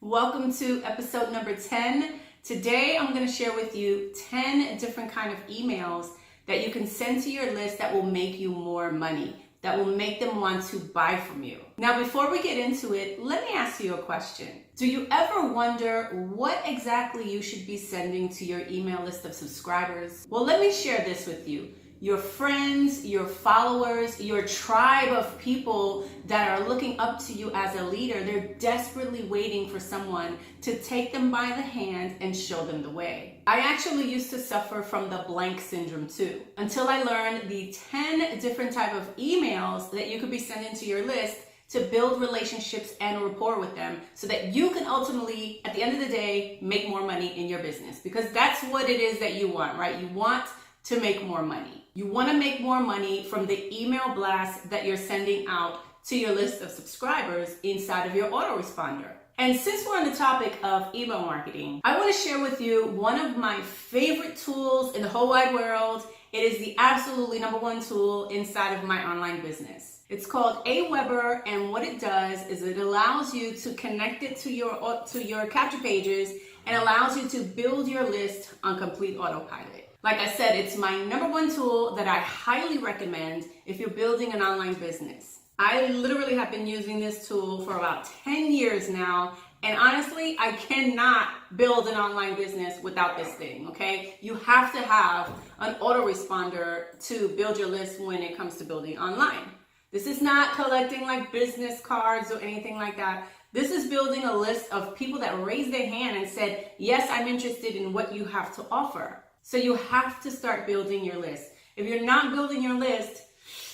Welcome to episode number 10. Today I'm going to share with you 10 different kind of emails that you can send to your list that will make you more money, that will make them want to buy from you. Now, before we get into it, let me ask you a question. Do you ever wonder what exactly you should be sending to your email list of subscribers? Well, let me share this with you. Your friends, your followers, your tribe of people that are looking up to you as a leader, they're desperately waiting for someone to take them by the hand and show them the way. I actually used to suffer from the blank syndrome too, until I learned the 10 different type of emails that you could be sending to your list to build relationships and rapport with them so that you can ultimately, at the end of the day, make more money in your business. Because that's what it is that you want, right? You want to make more money. You want to make more money from the email blast that you're sending out to your list of subscribers inside of your autoresponder. And since we're on the topic of email marketing, I want to share with you one of my favorite tools in the whole wide world. It is the absolutely number one tool inside of my online business. It's called Aweber, and what it does is it allows you to connect it to your capture pages and allows you to build your list on complete autopilot. Like I said, it's my number one tool that I highly recommend if you're building an online business. I literally have been using this tool for about 10 years now, and honestly, I cannot build an online business without this thing, okay? You have to have an autoresponder to build your list when it comes to building online. This is not collecting like business cards or anything like that. This is building a list of people that raised their hand and said, yes, I'm interested in what you have to offer. So you have to start building your list. If you're not building your list,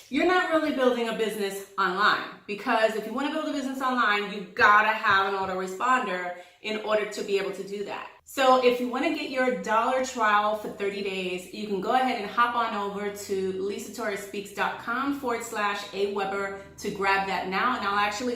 you're not really building a business online, because if you want to build a business online, you've got to have an autoresponder in order to be able to do that. So if you want to get your dollar trial for 30 days, you can go ahead and hop on over to lisatorresspeaks.com/Aweber to grab that now. And I'll actually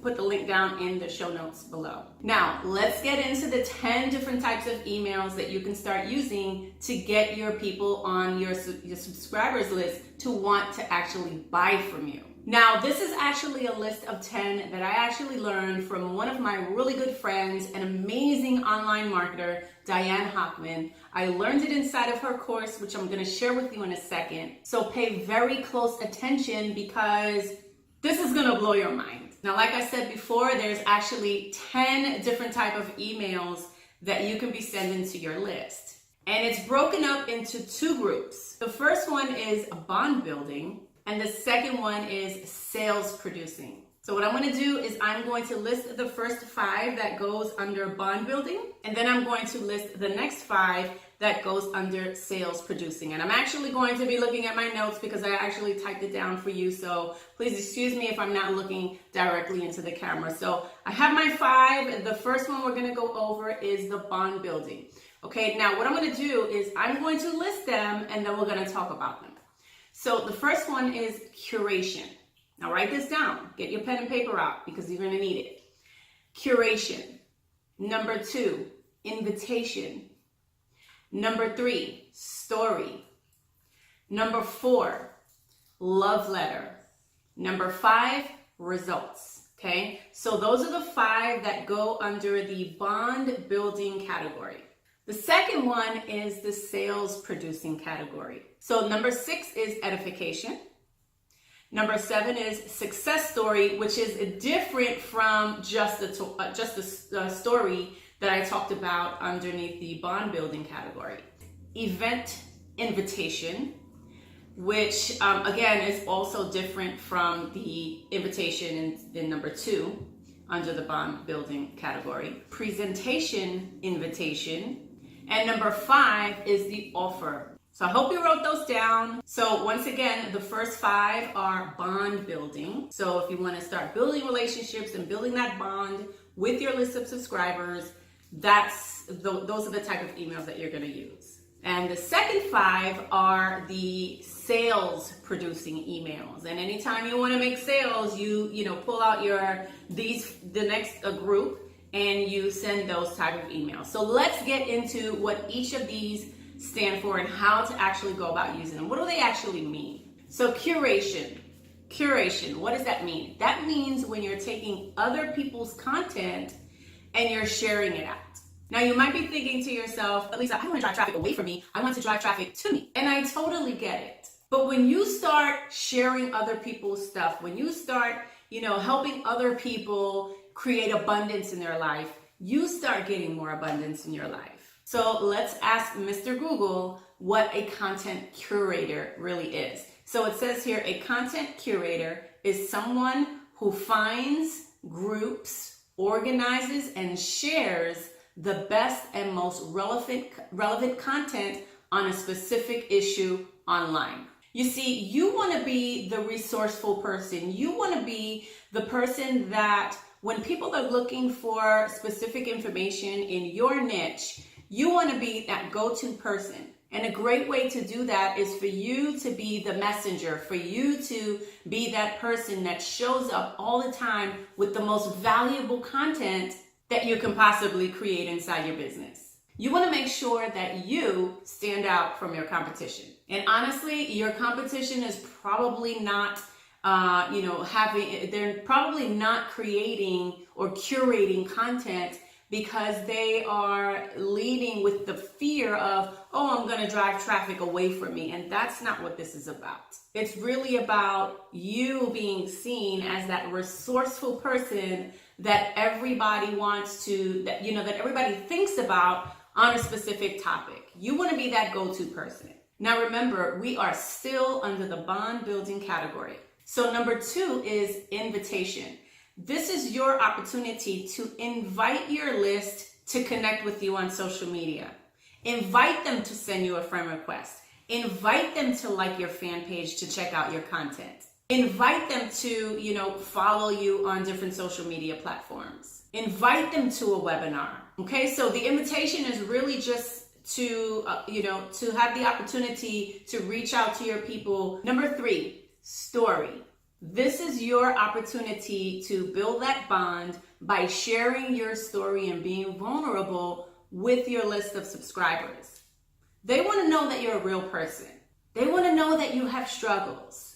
put the link down in the show notes below. Now, let's get into the 10 different types of emails that you can start using to get your people on your subscribers list to want to actually buy from you. Now, this is actually a list of 10 that I actually learned from one of my really good friends, an amazing online marketer, Diane Hockman. I learned it inside of her course, which I'm going to share with you in a second. So pay very close attention, because this is going to blow your mind. Now, like I said before, there's actually 10 different type of emails that you can be sending to your list. And it's broken up into two groups. The first one is bond building, and the second one is sales producing. So what I'm going to do is I'm going to list the first 5 that goes under bond building, and then I'm going to list the next 5 that goes under sales producing. And I'm actually going to be looking at my notes because I actually typed it down for you. So please excuse me if I'm not looking directly into the camera. So I have my 5. The first one we're going to go over is the bond building. Okay, now what I'm going to do is I'm going to list them, and then we're going to talk about them. So the first one is curation. Now write this down. Get your pen and paper out because you're going to need it. Curation. Number 2, invitation. Number 3, story. Number 4, love letter. Number 5, results. Okay, so those are the 5 that go under the bond building category. The second one is the sales producing category. So number 6 is edification. Number 7 is success story, which is different from just the story that I talked about underneath the bond building category. Event invitation, which again is also different from the invitation in number 2 under the bond building category. Presentation invitation, and number 5 is the offer. So I hope you wrote those down. So once again, the first 5 are bond building. So if you want to start building relationships and building that bond with your list of subscribers, those are the type of emails that you're going to use. And the second 5 are the sales producing emails. And anytime you want to make sales, you pull out the next group and you send those type of emails. So let's get into what each of these stand for and how to actually go about using them. What do they actually mean? So curation. Curation, what does that mean? That means when you're taking other people's content and you're sharing it out. Now you might be thinking to yourself, Lisa, I don't want to drive traffic away from me. I want to drive traffic to me. And I totally get it. But when you start sharing other people's stuff, when you start, helping other people create abundance in their life, you start getting more abundance in your life. So let's ask Mr. Google what a content curator really is. So it says here, a content curator is someone who finds, groups, organizes, and shares the best and most relevant content on a specific issue online. You see, you want to be the resourceful person. You want to be the person that when people are looking for specific information in your niche, you want to be that go-to person. And a great way to do that is for you to be the messenger, for you to be that person that shows up all the time with the most valuable content that you can possibly create inside your business. You want to make sure that you stand out from your competition. And honestly, your competition is probably not, they're probably not creating or curating content because they are leading with the fear of, oh, I'm going to drive traffic away from me. And that's not what this is about. It's really about you being seen as that resourceful person that everybody wants to, that everybody thinks about on a specific topic. You want to be that go-to person. Now remember, we are still under the bond building category. So number 2 is invitation. This is your opportunity to invite your list to connect with you on social media. Invite them to send you a friend request. Invite them to like your fan page to check out your content. Invite them to, follow you on different social media platforms. Invite them to a webinar. Okay, so the invitation is really just to have the opportunity to reach out to your people. Number 3, story. This is your opportunity to build that bond by sharing your story and being vulnerable with your list of subscribers. They want to know that you're a real person. They want to know that you have struggles.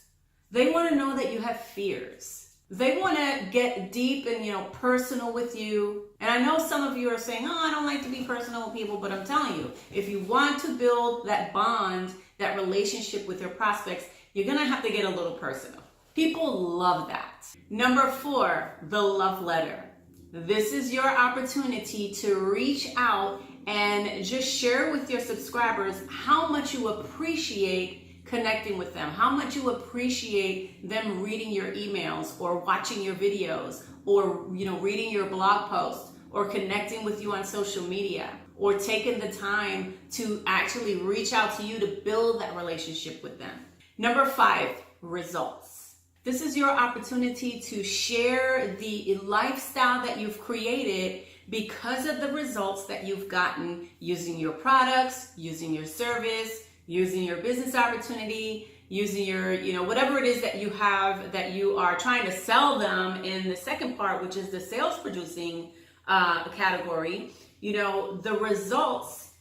They want to know that you have fears. They want to get deep and, personal with you. And I know some of you are saying, oh, I don't like to be personal with people, but I'm telling you, if you want to build that bond, that relationship with your prospects, you're going to have to get a little personal. People love that. Number 4, the love letter. This is your opportunity to reach out and just share with your subscribers how much you appreciate connecting with them, how much you appreciate them reading your emails or watching your videos or, reading your blog posts or connecting with you on social media or taking the time to actually reach out to you to build that relationship with them. Number 5, results. This is your opportunity to share the lifestyle that you've created because of the results that you've gotten using your products, using your service, using your business opportunity, using your, whatever it is that you have that you are trying to sell them in the second part, which is the sales producing category. The results,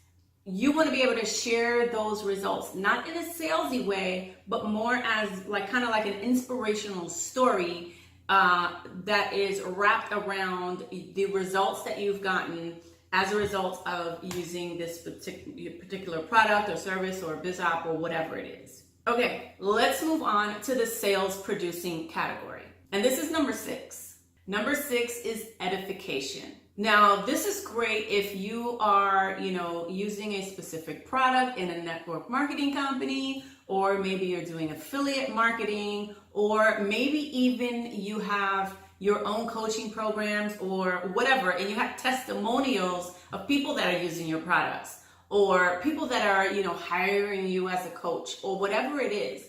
you want to be able to share those results, not in a salesy way, but more as kind of like an inspirational story that is wrapped around the results that you've gotten as a result of using this particular product or service or biz op or whatever it is. Okay, let's move on to the sales producing category. And this is number 6. Number 6 is edification. Now, this is great if you are, using a specific product in a network marketing company, or maybe you're doing affiliate marketing, or maybe even you have your own coaching programs or whatever, and you have testimonials of people that are using your products or people that are, hiring you as a coach or whatever it is.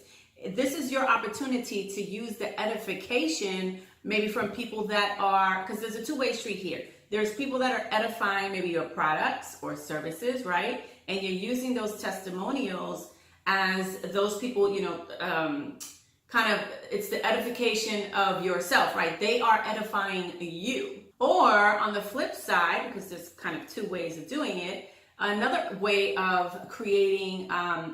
This is your opportunity to use the edification maybe from people that are, because there's a two-way street here. There's people that are edifying maybe your products or services, right? And you're using those testimonials as those people, it's the edification of yourself, right? They are edifying you. Or on the flip side, because there's kind of 2 ways of doing it, another way of creating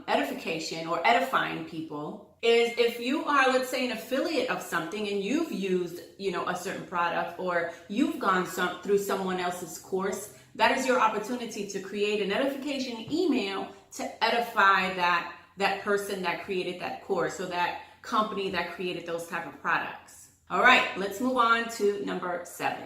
edification or edifying people is if you are, let's say, an affiliate of something and you've used, a certain product, or you've gone through someone else's course, that is your opportunity to create a notification email to edify that person that created that course, or that company that created those type of products. All right, let's move on to number 7,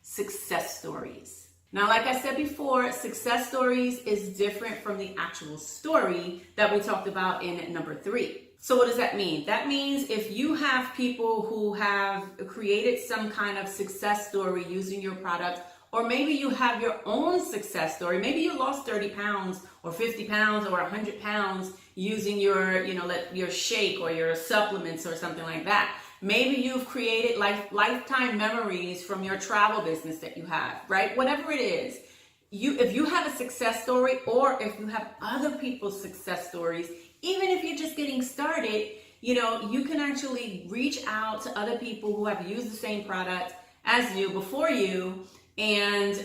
success stories. Now, like I said before, success stories is different from the actual story that we talked about in number 3. So what does that mean? That means if you have people who have created some kind of success story using your product, or maybe you have your own success story. Maybe you lost 30 pounds or 50 pounds or 100 pounds using your, your shake or your supplements or something like that. Maybe you've created lifetime memories from your travel business that you have, right? Whatever it is, if you have a success story, or if you have other people's success stories, even if you're just getting started, you can actually reach out to other people who have used the same product as you, before you, and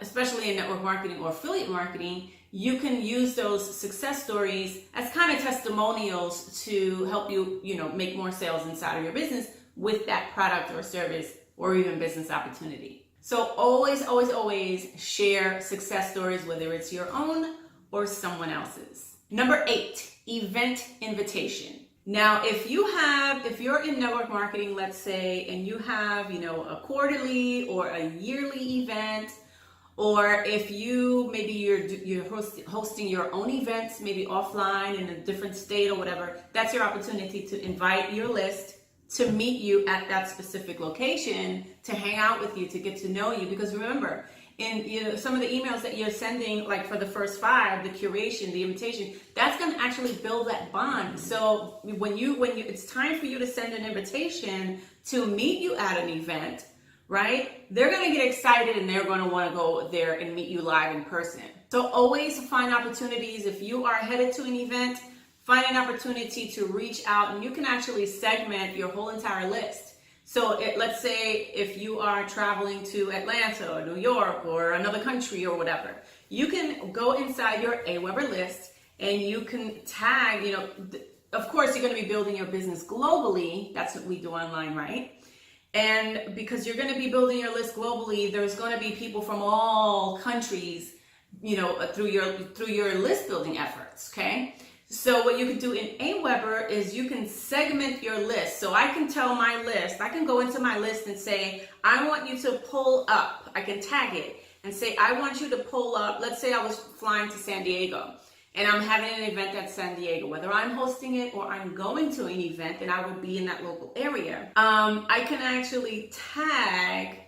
especially in network marketing or affiliate marketing, you can use those success stories as kind of testimonials to help you, make more sales inside of your business with that product or service or even business opportunity. So always, always, always share success stories, whether it's your own or someone else's. Number 8, event invitation. Now, if you're in network marketing, let's say, and you have, a quarterly or a yearly event, or if you're hosting your own events, maybe offline in a different state or whatever, that's your opportunity to invite your list to meet you at that specific location, to hang out with you, to get to know you. Because remember, in some of the emails that you're sending, like for the first 5, the curation, the invitation, that's going to actually build that bond. So when it's time for you to send an invitation to meet you at an event, right? They're going to get excited and they're going to want to go there and meet you live in person. So always find opportunities. If you are headed to an event, find an opportunity to reach out, and you can actually segment your whole entire list. So let's say if you are traveling to Atlanta or New York or another country or whatever, you can go inside your AWeber list and you can tag, of course you're going to be building your business globally. That's what we do online, right? And because you're going to be building your list globally, there's going to be people from all countries, through your list building efforts, okay? So what you can do in AWeber is you can segment your list. So I can tell my list, I can go into my list and say, I want you to pull up. I can tag it and say, I want you to pull up. Let's say I was flying to San Diego and I'm having an event at San Diego, whether I'm hosting it or I'm going to an event and I would be in that local area. I can actually tag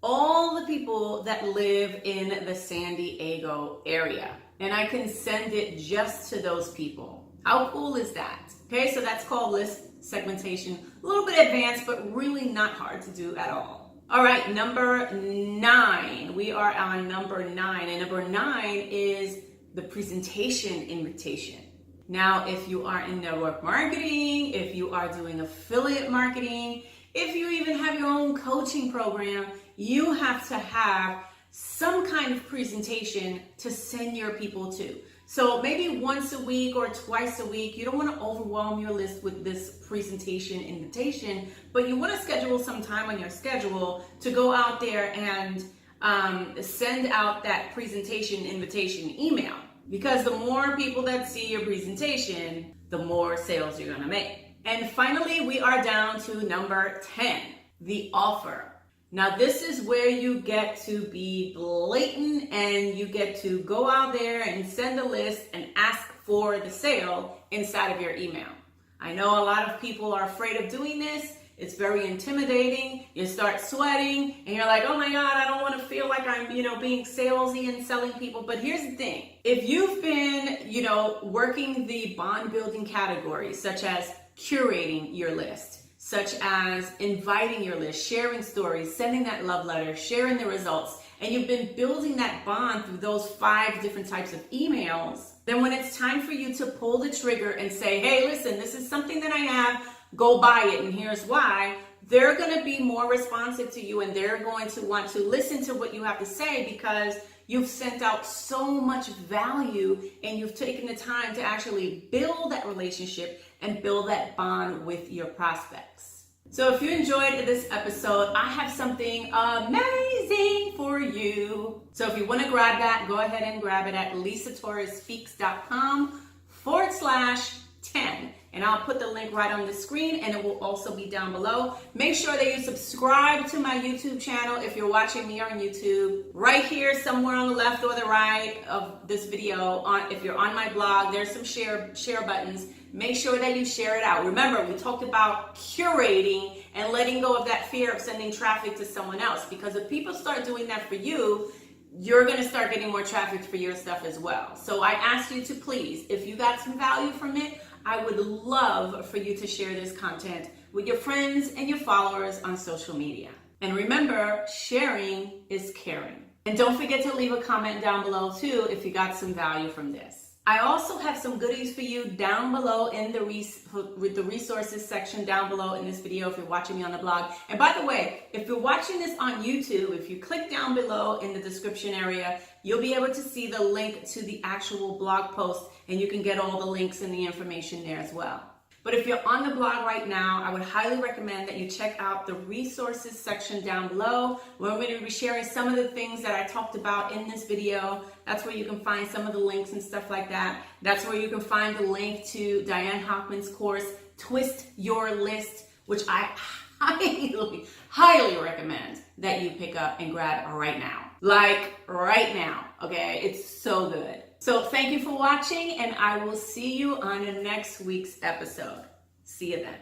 all the people that live in the San Diego area, and I can send it just to those people. How cool is that? Okay, so that's called list segmentation. A little bit advanced, but really not hard to do at all. All right, number 9. We are on number 9, and number 9 is the presentation invitation. Now, if you are in network marketing, if you are doing affiliate marketing, if you even have your own coaching program, you have to have some kind of presentation to send your people to. So maybe once a week or twice a week, you don't want to overwhelm your list with this presentation invitation, but you want to schedule some time on your schedule to go out there and send out that presentation invitation email. Because the more people that see your presentation, the more sales you're going to make. And finally, we are down to number 10, the offer. Now, this is where you get to be blatant and you get to go out there and send a list and ask for the sale inside of your email. I know a lot of people are afraid of doing this. It's very intimidating. You start sweating and you're like, oh my God, I don't want to feel like I'm, being salesy and selling people. But here's the thing. If you've been, working the bond building categories, such as curating your list, such as inviting your list, sharing stories, sending that love letter, sharing the results, and you've been building that bond through those 5 different types of emails, then when it's time for you to pull the trigger and say, hey, listen, this is something that I have, go buy it, and here's why, they're going to be more responsive to you and they're going to want to listen to what you have to say because you've sent out so much value and you've taken the time to actually build that relationship and build that bond with your prospects. So if you enjoyed this episode, I have something amazing for you. So if you want to grab that, go ahead and grab it at lisatorresspeaks.com/10. And I'll put the link right on the screen, and it will also be down below. Make sure that you subscribe to my YouTube channel if you're watching me on YouTube. Right here, somewhere on the left or the right of this video, if you're on my blog, there's some share buttons. Make sure that you share it out. Remember, we talked about curating and letting go of that fear of sending traffic to someone else, because if people start doing that for you, you're going to start getting more traffic for your stuff as well. So I ask you to please, if you got some value from it, I would love for you to share this content with your friends and your followers on social media. And remember, sharing is caring. And don't forget to leave a comment down below too if you got some value from this. I also have some goodies for you down below in the resources section down below in this video if you're watching me on the blog. And by the way, if you're watching this on YouTube, if you click down below in the description area, you'll be able to see the link to the actual blog post, and you can get all the links and the information there as well. But if you're on the blog right now, I would highly recommend that you check out the resources section down below, where I'm going to be sharing some of the things that I talked about in this video. That's where you can find some of the links and stuff like that. That's where you can find the link to Diane Hoffman's course, Twist Your List, which I highly recommend that you pick up and grab right now. Like right now, okay? It's so good. So thank you for watching, and I will see you on the next week's episode. See you then.